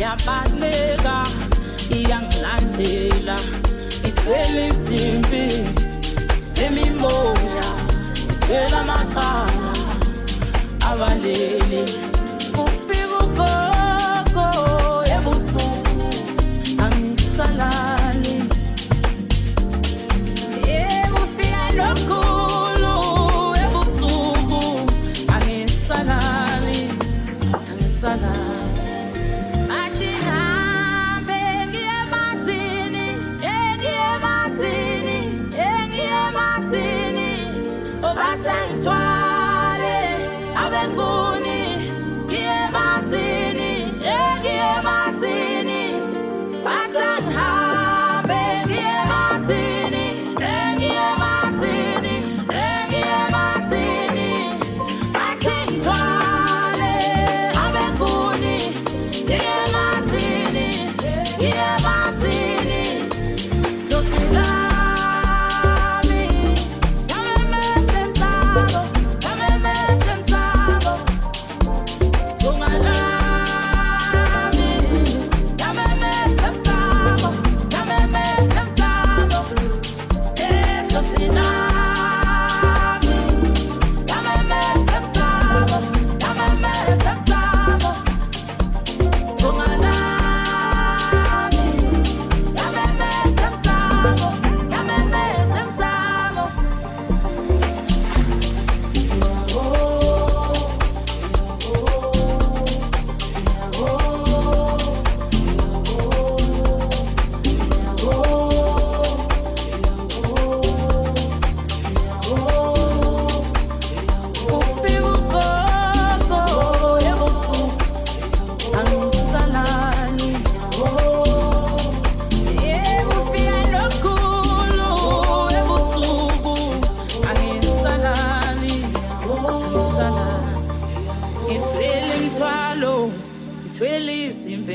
ngiyabaleka iyangilandela ithwele isimpi semimoya ithwele amaqala abalele ufika ugogo ebusuku angisalali ufika nokhulu ebusuku angisalali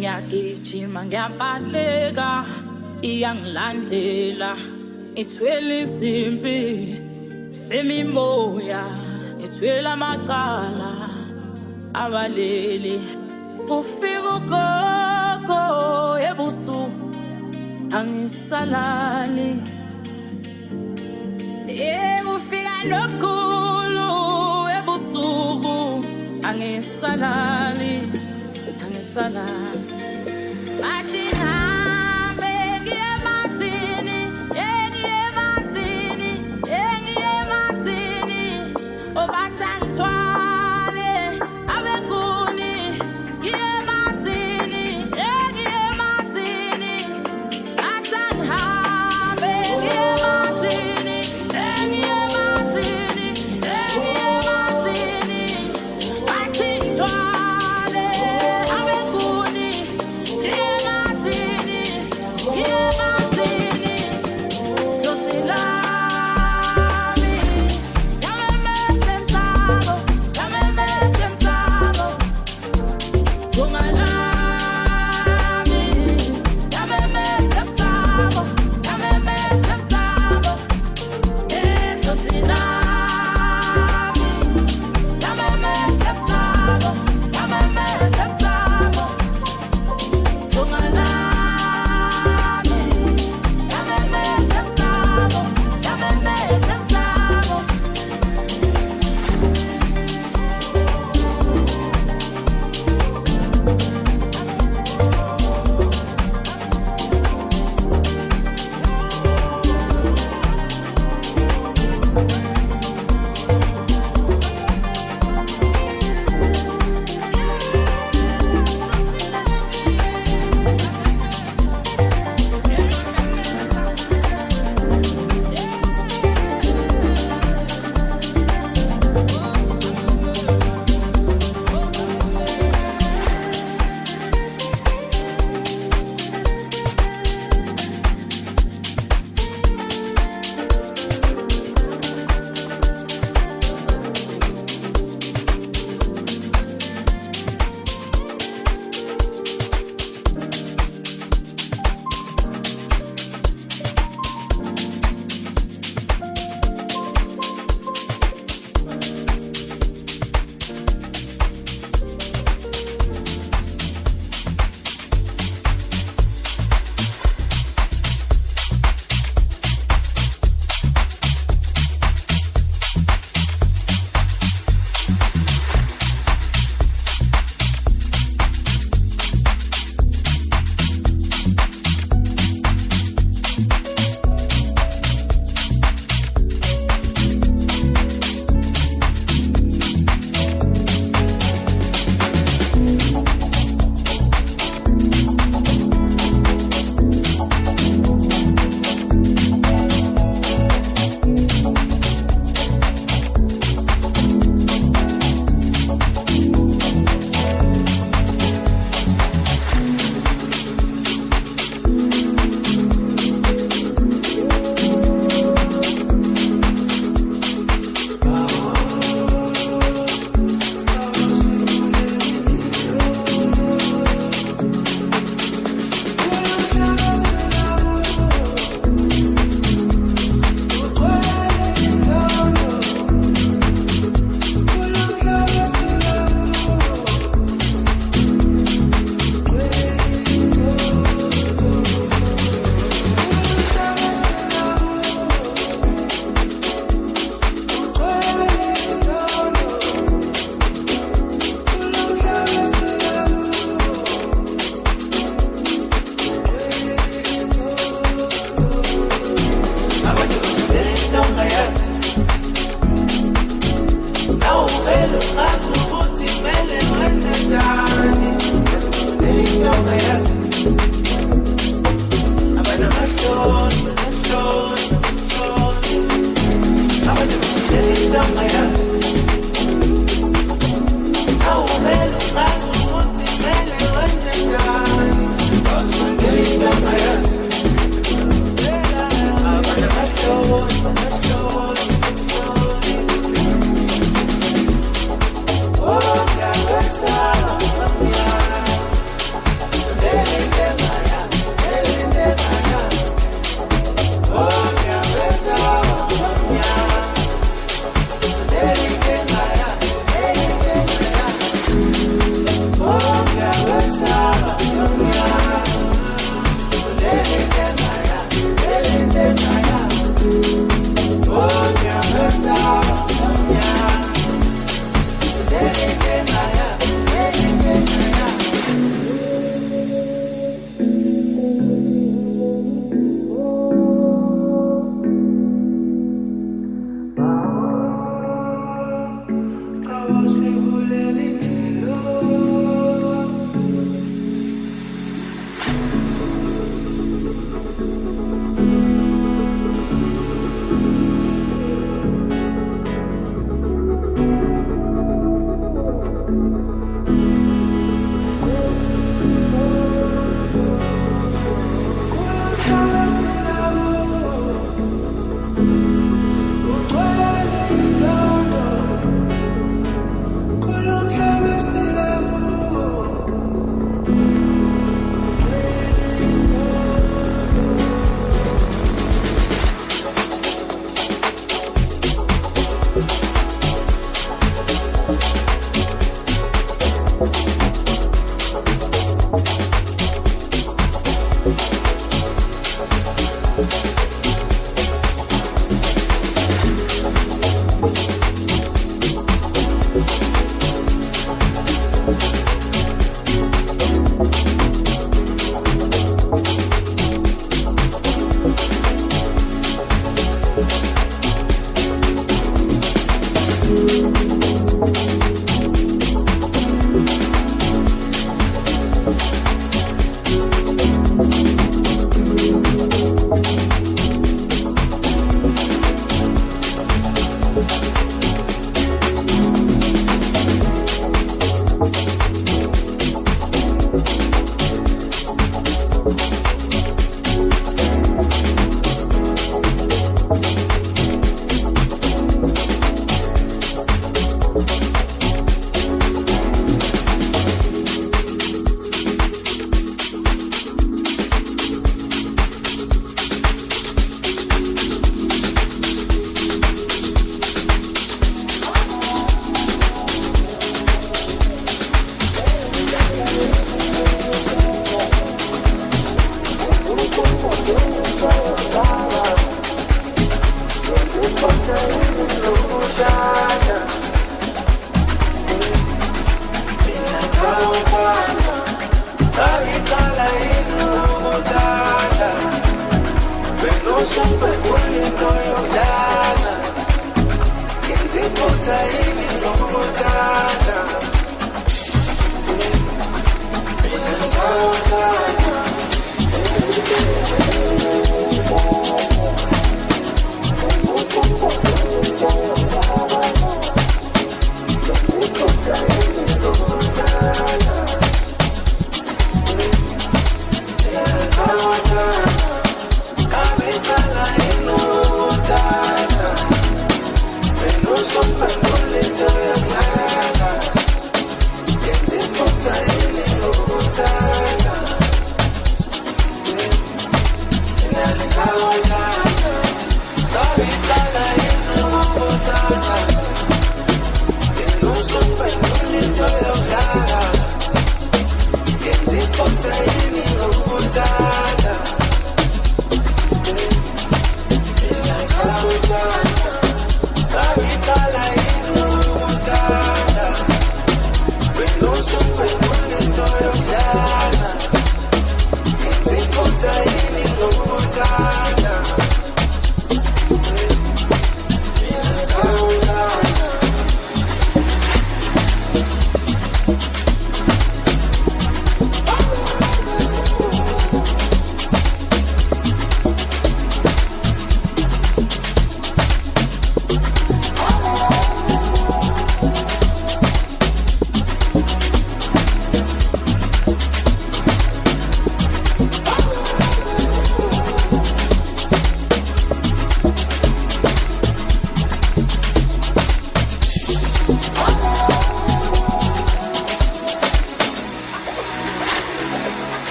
ngiyagijima ngiyabaleka iyangilandela ithwele isimpi semimoya ithwele amaqala abalele ufika ugogo ebusuku angisalali ufika nokhulu ebusuku angisalali Yeah.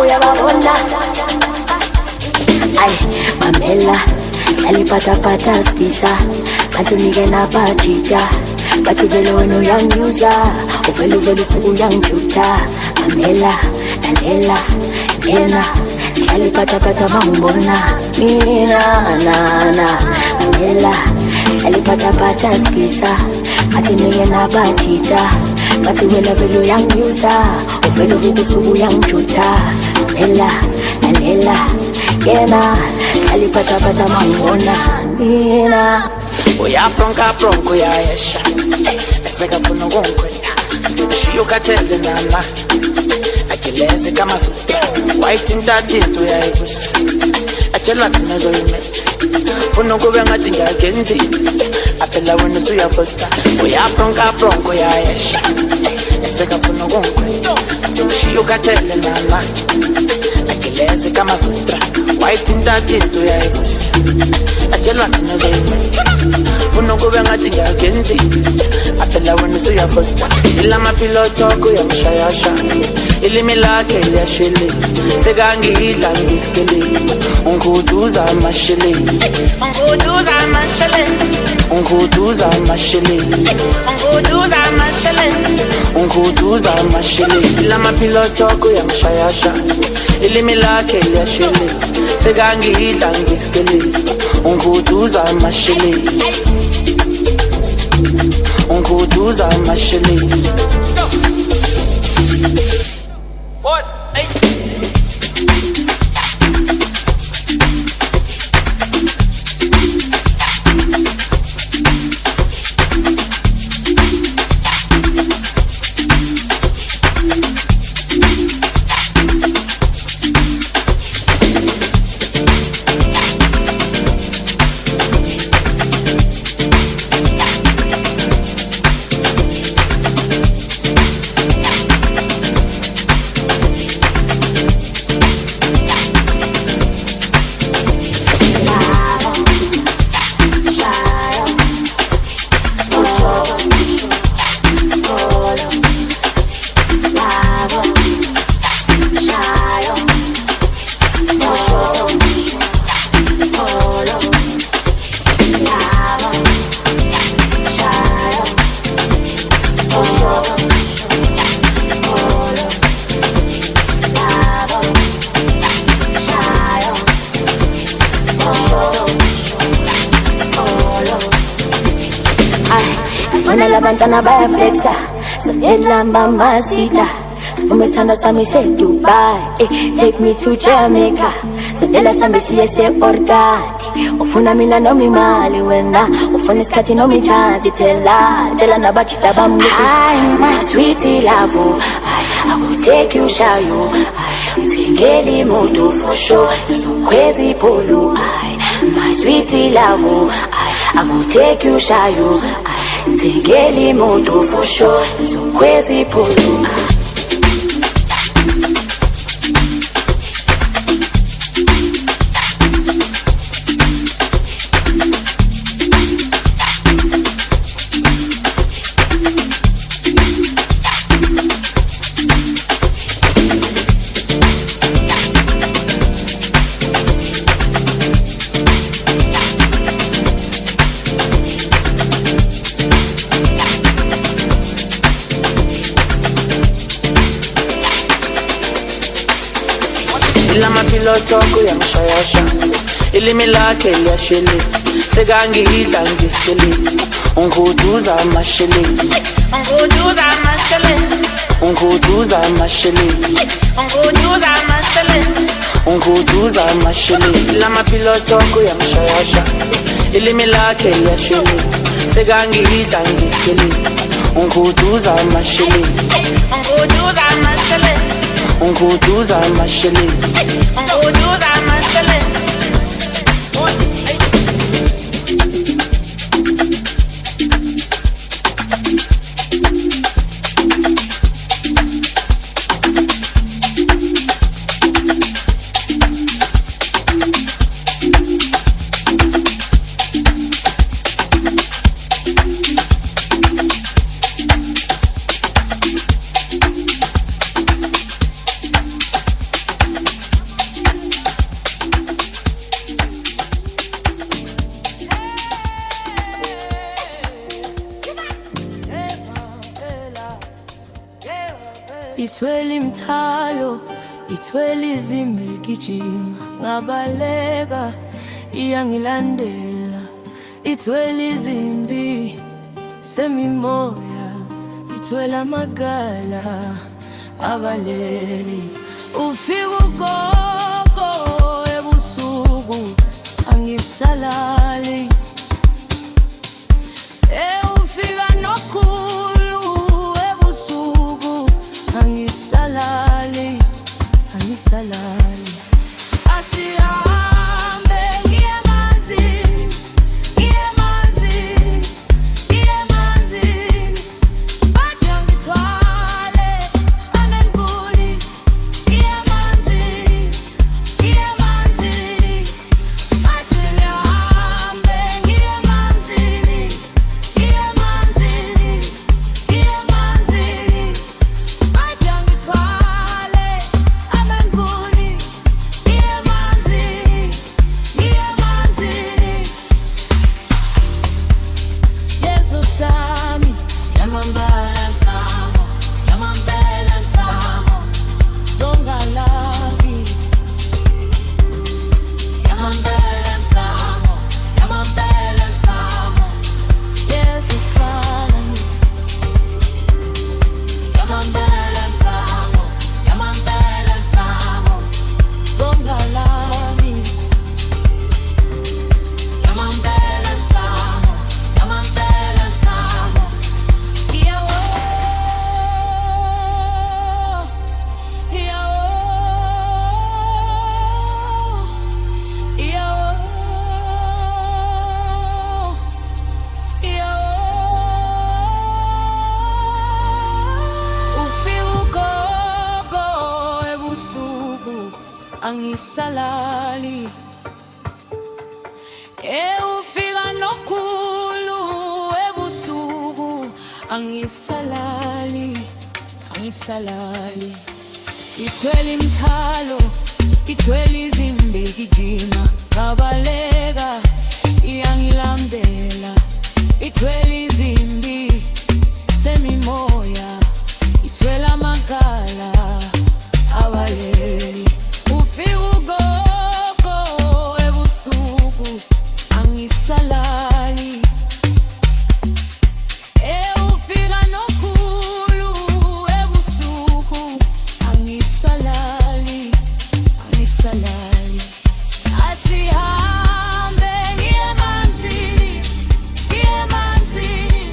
Uyababona ay mamela salipatapata spisa batunike nabajita batuvele wena uyangiuza uvele usuyangjuta mamela lalela yena salipatapata mangibona mina nana mamela salipatapata spisa batunike nabajita batuvele uyangiuza uvele usuyangjuta mamela lalela yena salipatapata mangibona mina uyapronka uyayesha esekafuna ukungikwenda shiyukatele nana akeleze kamasuka wayithintathinto uyayivusa atshela thina zoyimele funa ukube ngathi ngiyagenzi aphela wena usuyafosta uyapronka uyayesha esekafuna ukungikwenda shiyukatele nana akeleze kamasuka wayithintathinto uyayivusa atshela thina zoyimele funa ukube ngathi ngiyagenzi aphela wena usuyafosta ilamapilotoko uyamshayasha ilimi lakhe liyashili sekangidla ngisikele unguduza amashili unguduza amashili ilamapilotoko uyamshayasha ilimi lakhe liyashili sekangidla ngisikele unguduza amashili unguduza amashili boys hey Abantwana bayaflexa sonelamba masita sibume sithanda sami se-Dubai take me to Jamaica sonela sambe siye se-Orkati ufuna mina noma imali wena ufuna isikhathi noma ichansi tshela nabajita bami Ay, my sweetie love, I will take you, show you. Ngeli moto for sure, so crazy polo. My sweetie love, I will take you, show you. Ngeli moto for sure, so crazy polo. Ilamaphilotoko yamshayasha ilimi lakhe liyashili sekangidla ngisikele unguduza amashili unguduza amashili ilamaphilotoko yamshayasha ilimi lakhe liyashili sekangidla ngisikele unguduza amashili unguduza amashili ithwele imthalo, ithwele izimbi gijima, ngabaleka iyangilandela, ithwele izimbi semimoya, ithwele amagala abaleli. Ufika ugogo ebusuku angisalali, ufika nokhulu ebusuku angisalali, angisalali. Asihambe ngiye emanzini, ngiye emanzini, ngiye emanzini, bathi angithwale amenkuni. Ngiye emanzini, ngiye emanzini, bathi ngihambe ngiye emanzini, ngiye emanzini, ngiye emanzini, bathi angithwale amenkuni. Ngiye emanzini, ngiye emanzini, Yesu sami, yamambala msamo, yamambela msamo, zongalaki, yamambela msamo, yamambela msamo, Yesu sami, yamambela msamo, yamambela msamo, zongalaki, yamambela msamo, yamambela msamo, iyawo, iyawo, iyawo, iyawo. Ufika ugogo ebusuku angisalali, ufika nokhulu ebusuku angisalali, angisalali. Ithwele imthalo, ithwele izimbi gijima, ngabaleka iyangilandela, ithwele izimbi semimoya, ithwele amagala abaleli. Ufika ugogo ebusuku angisalali, ufika nokhulu ebusuku angisalali, angisalali. Asihambe ngiye emanzini, ngiye emanzini,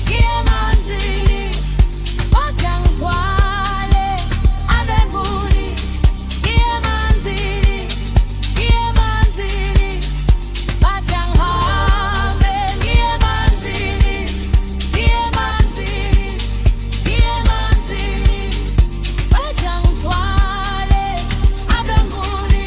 ngiye emanzini, bathi angithwale amenkuni. Ngiye emanzini, ngiye emanzini, bathi angihambe ngiye emanzini, ngiye emanzini, ngiye emanzini, bathi angithwale amenkuni.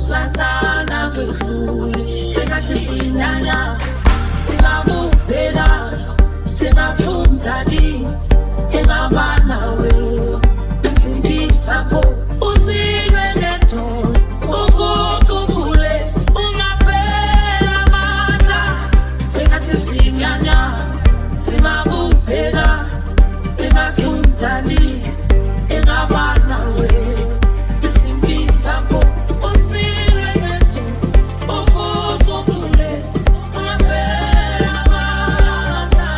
Satsana kwedlule, sekathi sinyanya simathundani engabanawe isindisakho uzilwe nethola ukukule ungaphela amandla sengathi sinyanya simakuphela simathundani engabanawe isindisakho uzilwe nethola ukukule ungaphela amandla.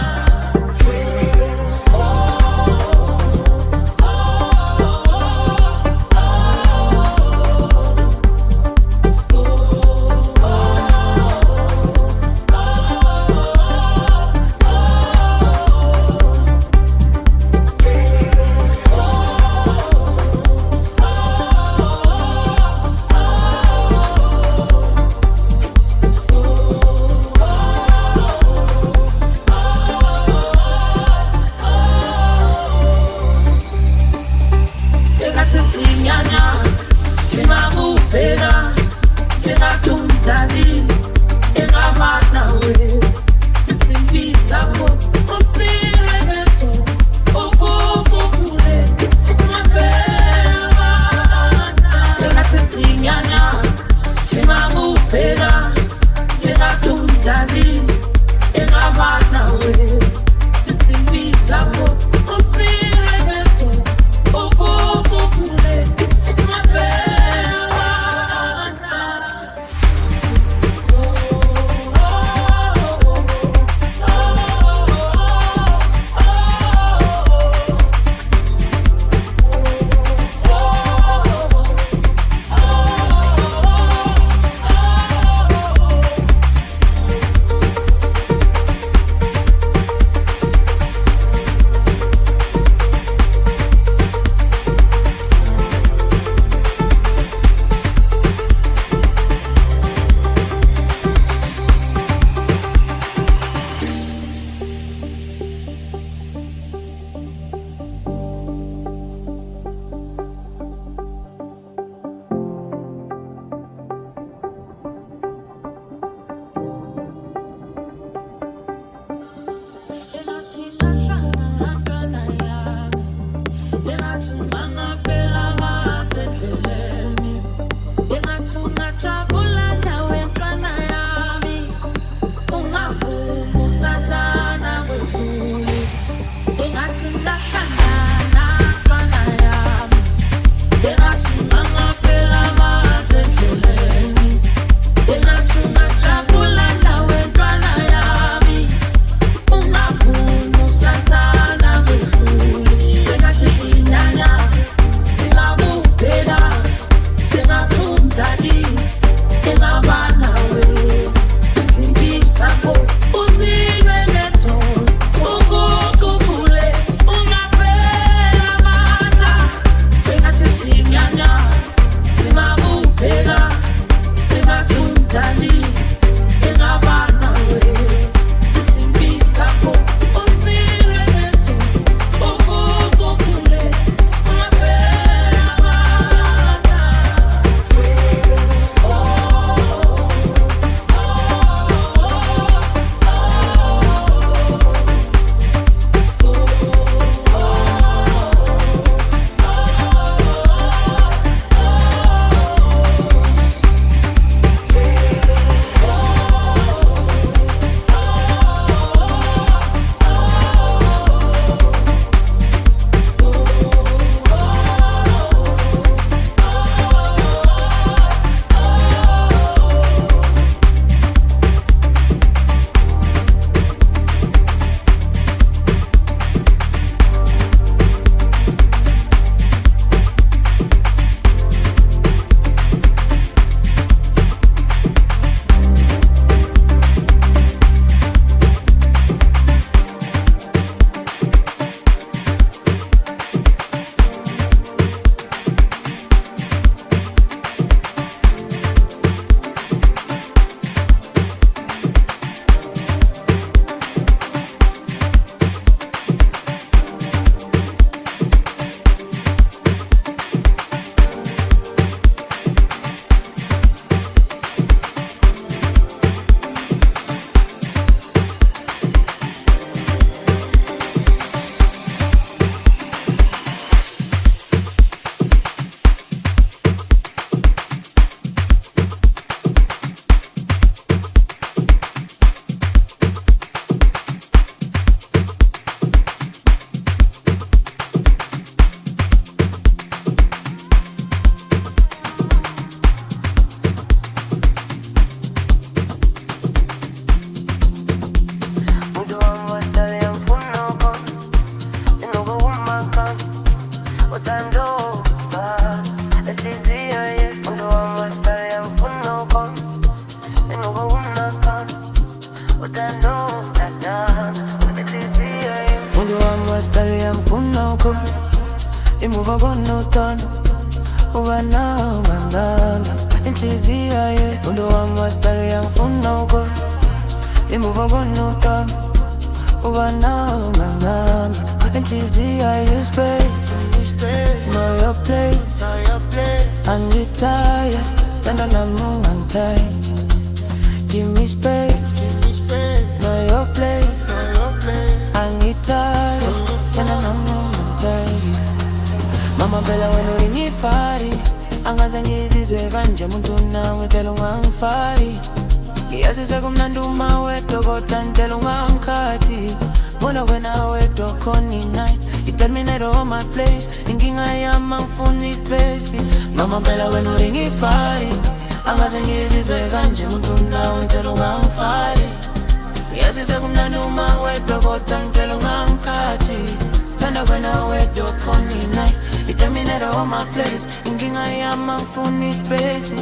Mundu wami wasipele ngifuna ukhona imuva konotana ubanawo bandana inhliziyo ye mundu wami wasipele ngifuna ukhona imuva konotana ubanawo bandana inhliziyo ye space know your place angitaya tanda namu antai give me space know your place angitaya tanda namu antai mama bela wenu ingifari angaze ngizizwe kanje muntu nawe tela ungangifari ngiyazi sekumnandi uma wedwa kodwa ntela ungangikhathi bona wena wedwa khona night you tell me that all my place inkinga yami ngifuna ispace mama bela wenu ingifari angaze ngizizwe kanje muntu nawe tela ungangifari ngiyazi sekumnandi uma wedwa kodwa ntela ungangikhathi tanda wena wedwa khona night you tell me that all my place inkinga yami ngifuna ispace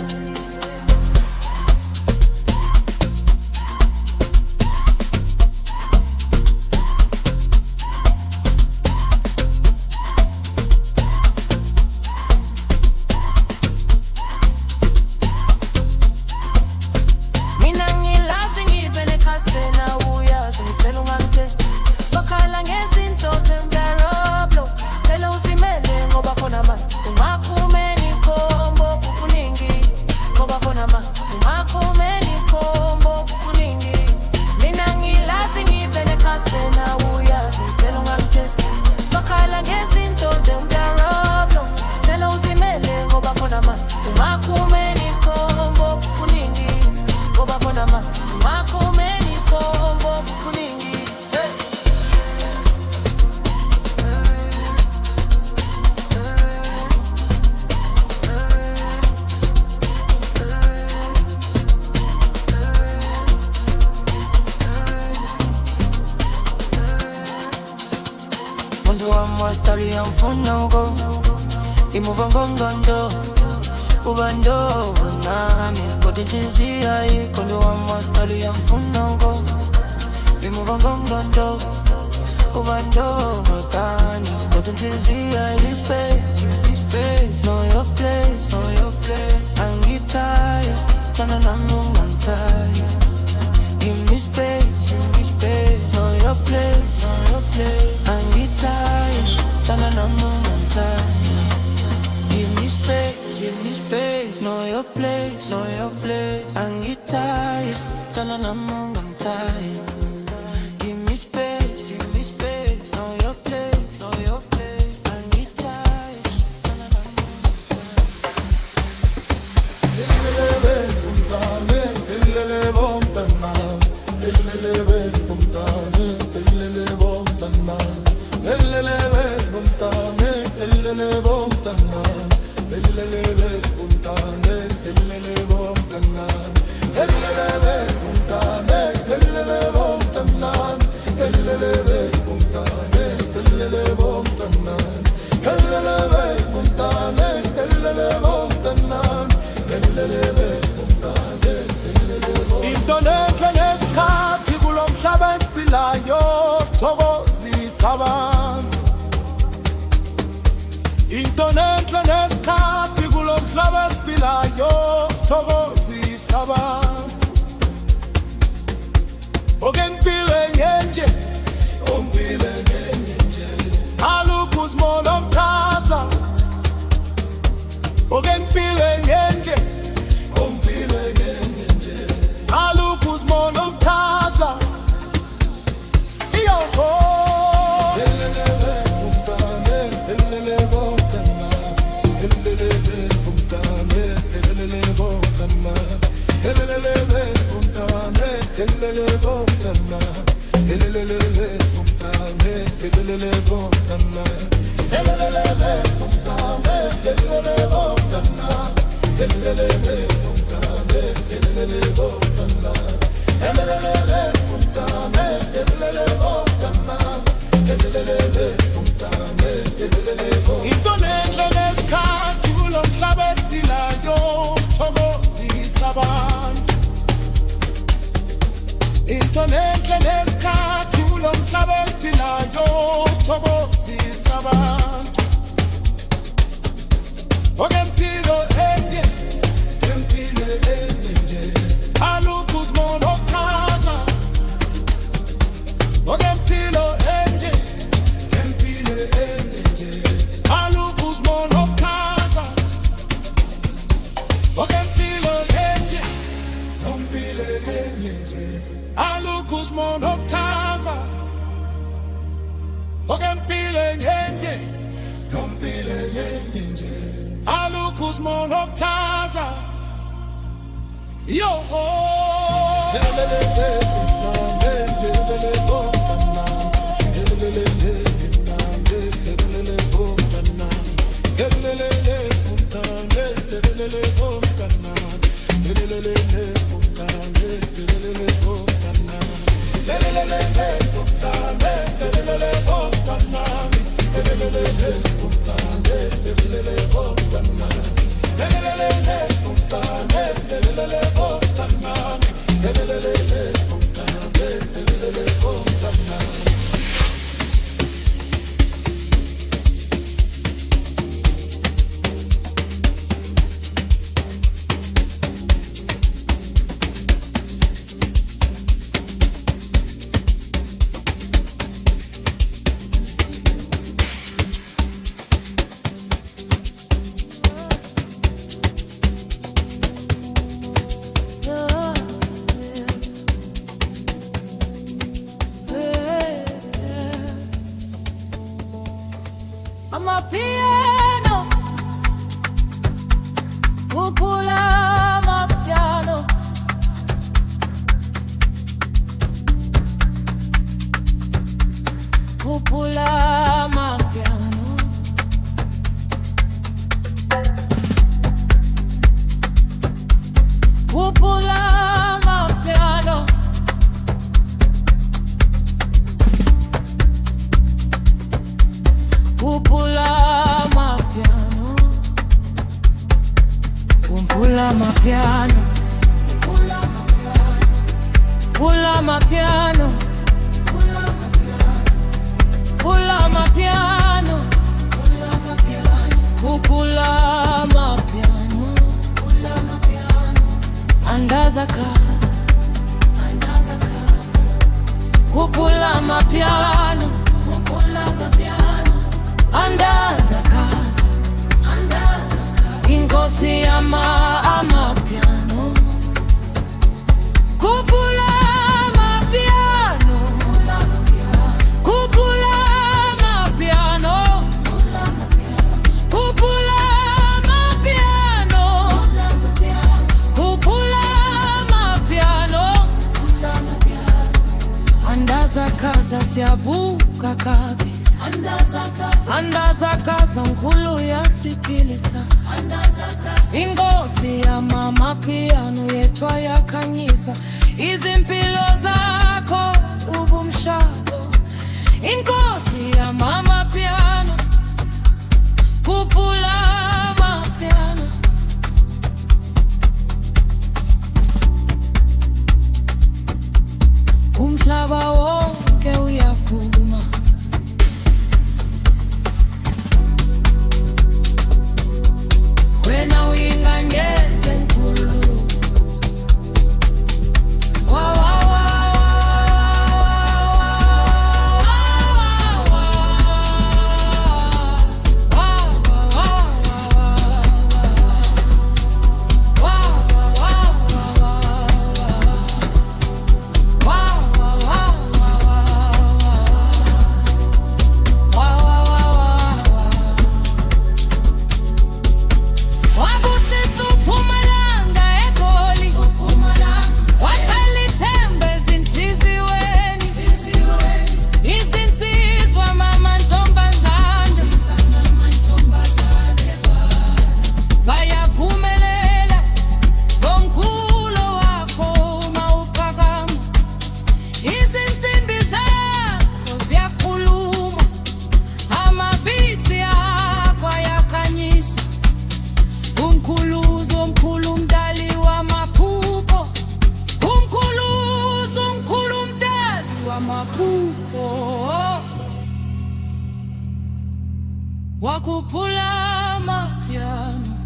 into nenhle nesikhathi kulo mhlaba esiphilayo sithokozisa abantu okempilo enje empilo enje alukho uzimono okuchaza okempilo enje empilo enje alukho uzimono okuchaza okempilo enje empilo enje alukho uzimono okuchaza okempilo enje empilo enje alukho uzimono okuchaza yo Amapiano, upula amapiano, upula amapiano, upula amapiano, upula amapiano, upula amapiano, upula amapiano, upula amapiano, upula amapiano, andaza casa, upula amapiano, andaza casa, inkosi amapiano, kupula amapiano, kupula amapiano, kupula amapiano, kupula amapiano, andaza casa siyabuka kabi, andaza casa nkulu yasikilisa, inkosi yamapiano yetwa yakhanyisa izimpilo zakho ubumshado, inkosi yamapiano, kupula amapiano, umhlaba wonke uyavuma, wena uyinganyeze nkulu, wow, wow. wakuphula amapiano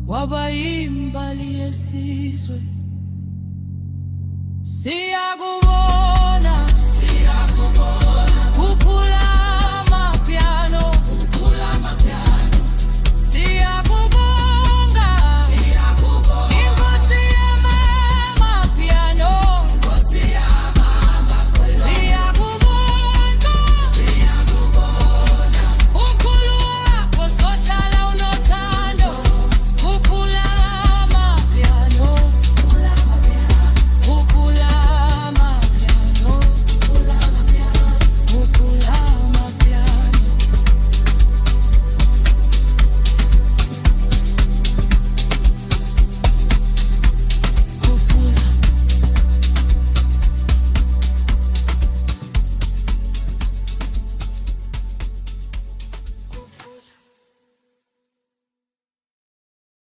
wabayimbali yesizwe siyaku